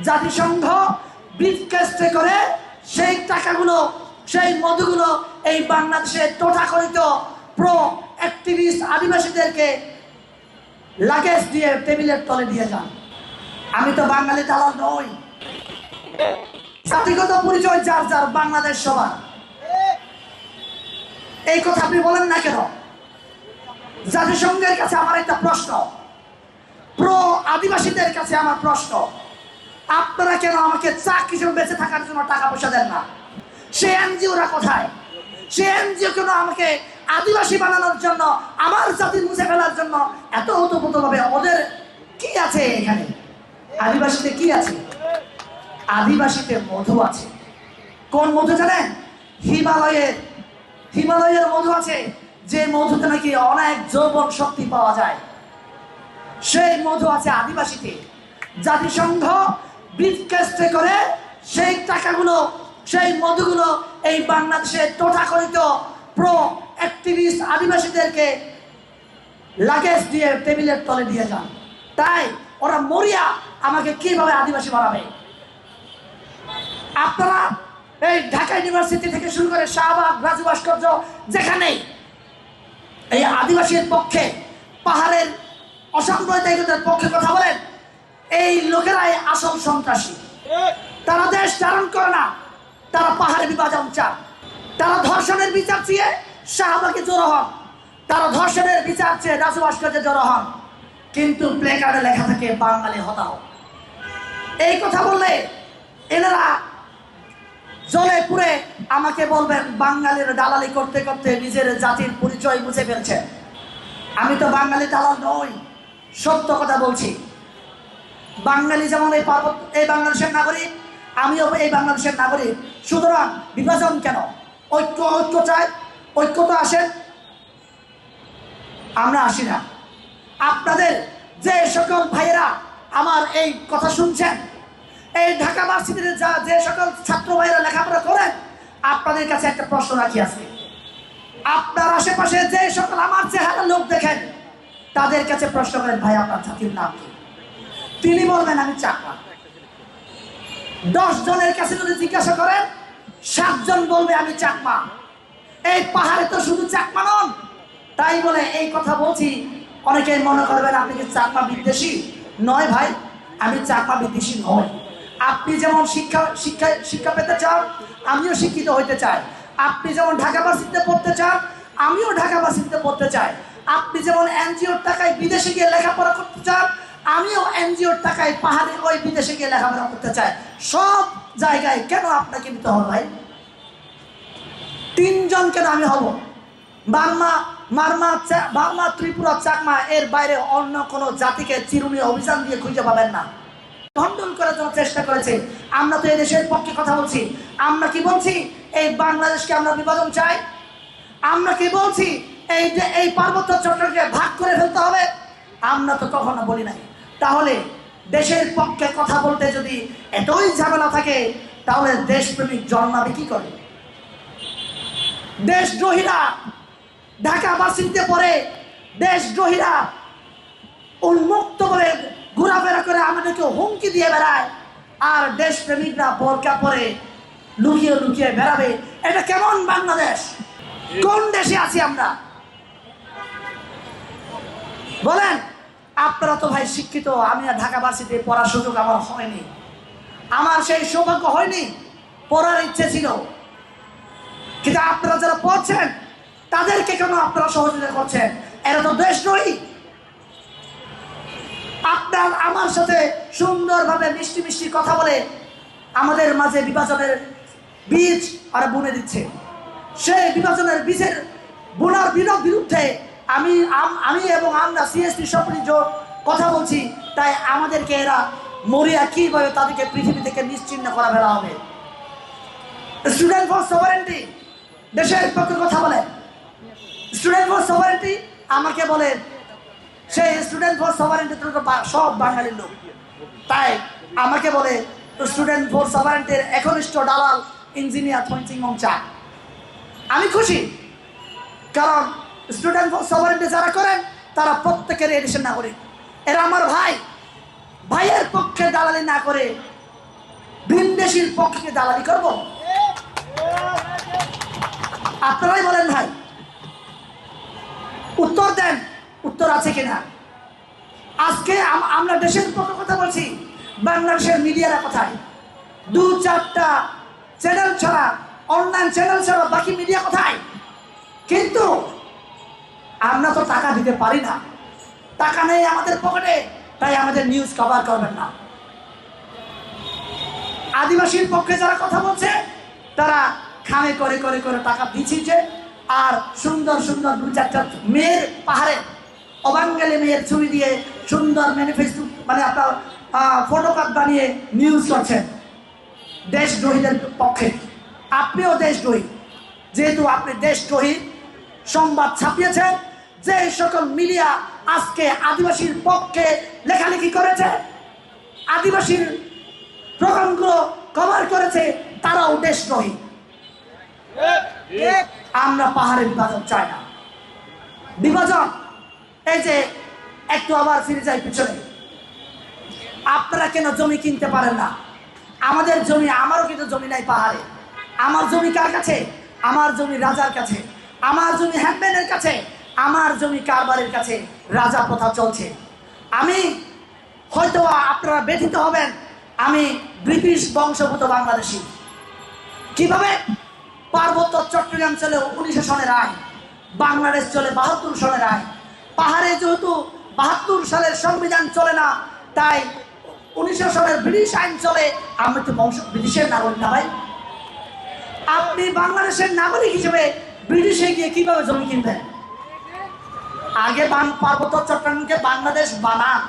জাতিসংঘ ব্রিফকেসে করে সেই টাকাগুলো, সেই মধুগুলো এই বাংলাদেশের তথাকথিত প্রো অ্যাক্টিভিস্ট আদিবাসীদেরকে লাগেজ দিয়ে টেবিলের তলে দিয়ে যান। আমি তো বাঙালি দালাল নই। জাতিগত পরিচয় যার যার, বাংলাদেশ সবার। এই কথা আপনি বলেন না কেন? জাতিসংঘের কাছে আমার একটা প্রশ্ন, প্রো আদিবাসীদের কাছে আমার প্রশ্ন, আপনারা কেন আমাকে চাক হিসেবে বেঁচে থাকার জন্য টাকা পয়সা দেন না? সে এনজিওরা কোথায়? সে এনজিও কেন আমাকে আদিবাসী বানানোর জন্য, আমার জাতি মুছে ফেলার জন্য এত হতপত হবে? ওদের কি আছে এখানে? আদিবাসীতে কি আছে? আদিবাসীতে মধু আছে। কোন মধু জানেন? হিমালয়ের মধু আছে, যে মধুতে নাকি অনেক যৌবন শক্তি পাওয়া যায়। সেই মধু আছে আদিবাসীতে। জাতিসংঘ ব্রিফকেসে করে সেই টাকাগুলো, সেই মধুগুলো এই বাংলাদেশের তথাকথিত প্রো অ্যাক্টিভিস্ট আদিবাসীদেরকে লাগেজ দিয়ে টেবিলের তলে দিয়ে যান। তাই ওরা মরিয়া আমাকে কিভাবে আদিবাসী বানাবে? আপনারা এই ঢাকা ইউনিভার্সিটি থেকে শুরু করে শাহবাগ, রাজু ভাস্কর্য, যেখানেই এই আদিবাসীর পক্ষে, পাহাড়ের অসাম্প্রদায়িকতার পক্ষে কথা বলেন, এই লোকেরাই আসল সন্ত্রাসী। তারা দেশ ধারণ করে না, তারা পাহাড়ে বিভাজন চায়। তারা ধর্ষণের বিচার চেয়ে শাহবাগে জড়ো হন, তারা ধর্ষণের বিচার চেয়ে রাজু ভাস্কর্যে জড়ো হন, কিন্তু প্লে কার্ডে লেখা থাকে বাঙালি হতাও। এই কথা বললে এনারা জলে পুরে আমাকে বলবেন বাঙালির দালালি করতে করতে নিজের জাতির পরিচয় বুঝে ফেলছে। আমি তো বাঙালি দালাল নই, সত্য কথা বলছি। বাঙালি যেমন এই বাংলাদেশের নাগরিক, আমিও এই বাংলাদেশের নাগরিক। সুতরাং বিভাজন কেন? ঐক্য চাই, ঐক্য তো আসেন, আমরা আসি না। আপনাদের যে সকল ভাইয়েরা আমার এই কথা শুনছেন, এই ঢাকা ভার্সিটিতে যে সকল ছাত্র ভাইয়েরা লেখাপড়া করেন, আপনাদের কাছে একটা প্রশ্ন রাখি আজকে। আপনার আশেপাশে যে সকল আমার চেহারা লোক দেখেন, তাদের কাছে প্রশ্ন করেন, ভাই আপনার জাতির নাম কি? তিনি বলবেন আমি চাকমা। 10 জনের কাছে যদি জিজ্ঞাসা করেন, 7 জন বলবে আমি চাকমা। এই পাহাড়ে তো শুধু চাকমা নন। তাই বলে এই কথা বলছি, অনেকেই মনে করবেন আপনি কি চাকমা বিদ্বেষী? নয় ভাই, আমি চাকমা বিদ্বেষী নই। আপনি যেমন শিক্ষা পেতে চান, আমিও শিক্ষিত হইতে চাই। আপনি যেমন ঢাকা ভার্সিটিতে পড়তে চান, আমিও ঢাকা ভার্সিটিতে পড়তে চাই। আপনি যেমন এনজিওর টাকায় বিদেশে গিয়ে লেখাপড়া করতে চান, আমিও এনজিওর টাকায় পাহাড়ে ওই বিদেশে গিয়ে লেখাপড়া করতে চাই। সব জায়গায় কেন আপনাকে নিতে হবে ভাই? 3 জন কেন আমি হব? বার্মা, ত্রিপুরা, চাকমা, এর বাইরে অন্য কোনো জাতিকে চিরুনি অভিযান দিয়ে খুঁজে পাবেন না। খণ্ডন করার জন্য চেষ্টা করেছে। আমরা তো এই দেশের পক্ষে কথা বলছি। আমরা কি বলছি? এই বাংলাদেশকে আমরা বিভাজন চাই। আমরা কি বলছি? এই পার্বত্য চট্টগ্রামকে ভাগ করে ফেলতে হবে? আমরা তো কখনো বলি নাই। তাহলে দেশের পক্ষে কথা বলতে যদি এতই ঝামেলা থাকে, তাহলে দেশপ্রেমিক জন্মাবে কি করে? দেশদ্রোহীরা ঢাকা ভার্সিটিতে পড়ে, দেশদ্রোহীরা উন্মুক্ত করে ঘোরাফেরা করে আমাদেরকে হুমকি দিয়ে বেড়ায়, আর দেশপ্রেমিকরা বোরকা পরে লুকিয়ে লুকিয়ে বেড়াবে। এটা কেমন বাংলাদেশ? কোন দেশে আছি আমরা? বলেন। আপনারা তো ভাই শিক্ষিত, আমি ঢাকা ভার্সিটিতে পড়ার সুযোগ আমার হয়নি, আমার সেই সৌভাগ্য হয়নি। পড়ার ইচ্ছে ছিল, কিন্তু আপনারা যারা পড়ছেন তাদেরকে কেন আপনারা সহযোগিতা করছেন? এরা তো দেশদ্রোহী। আপনার আমার সাথে সুন্দরভাবে মিষ্টি মিষ্টি কথা বলে আমাদের মাঝে বিভাজনের বীজ আর বুনে দিচ্ছে। সেই বিভাজনের বীজের বোনার বিরুদ্ধে আমি এবং আমরা সিএসপি সপরি জোট কথা বলছি। তাই আমাদেরকে এরা মরিয়া কিভাবে তাদেরকে পৃথিবী থেকে নিশ্চিহ্ন করা ফেলা হবে? স্টুডেন্ট ফর সভারেন্টি দেশের পক্ষে কথা বলে। স্টুডেন্ট ফর সভারেন্টি আমাকে বলে, সেই স্টুডেন্ট ফর সভারেন্টি সব বাঙালির লোক। তাই আমাকে বলে স্টুডেন্ট ফর সভারেন্টির একনিষ্ঠ দালাল ইঞ্জিনিয়ার থনচিংমং চা। আমি খুশি, কারণ স্টুডেন্ট ফর সভারেন্টি যারা করেন তারা প্রত্যেকের এদেশের নাগরিক। এরা আমার ভাই। ভাইয়ের পক্ষে দালালি না করে ভিনদেশীর পক্ষে দালালি করব? আপনারাই বলেন ভাই, উত্তর দেন, উত্তর আছে কিনা? আজকে আমরা দেশের পক্ষে কথা বলছি, বাংলাদেশের মিডিয়ারা কোথায়? 2-4টা চ্যানেল ছাড়া, অনলাইন চ্যানেল ছাড়া বাকি মিডিয়া কোথায়? কিন্তু আমরা তো টাকা দিতে পারি না, টাকা নেই আমাদের পকেটে, তাই আমাদের নিউজ কভার করবেন না। আদিবাসীর পক্ষে যারা কথা বলছে তারা খামে করে করে করে টাকা দিচ্ছে, আর সুন্দর সুন্দর 2-4টা মেয়ের, পাহাড়ে অবাঙ্গালি মেয়ের ছবি দিয়ে সুন্দর ম্যানিফেস্টো, মানে আপনার ফটোকার্ড বানিয়ে নিউজ করছেন দেশদ্রোহীদের পক্ষে। আপনিও দেশদ্রোহী, যেহেতু আপনি দেশদ্রোহী সংবাদ ছাপিয়েছেন, যে সকল মিডিয়া আজকে আদিবাসীর পক্ষে লেখালেখি করেছে, আদিবাসীর প্রোগ্রামগুলো কভার করেছে, তারাও দেশদ্রোহী। আমরা পাহাড়ে বিভাজন চাই না। বিভাজন, এই যে একটু আবার ফিরে যাই পিছনে, আপনারা কেন জমি কিনতে পারেন না? আমাদের জমি, আমারও কিন্তু জমি নাই পাহাড়ে। আমার জমি কার কাছে? আমার জমি রাজার কাছে, আমার জমি হ্যান্ডম্যানের কাছে, আমার জমি কারবারের কাছে। রাজা প্রথা চলছে। আমি হয়তো আপনারা ব্যথিত হবেন, আমি ব্রিটিশ বংশোদ্ভূত বাংলাদেশি। কিভাবে? পার্বত্য চট্টগ্রাম চলে 1900 সনের আইন, বাংলাদেশ চলে 72 সনের আইন। পাহাড়ে যেহেতু 72 সালের সংবিধান চলে না, তাই 1900 সনের ব্রিটিশ আইন চলে। আমি তো ব্রিটিশের নাগরিক না ভাই। আপনি বাংলাদেশের নাগরিক হিসেবে ব্রিটিশে গিয়ে কিভাবে জমি কিনবেন? আগে পার্বত্য চট্টগ্রামকে বাংলাদেশ বানান।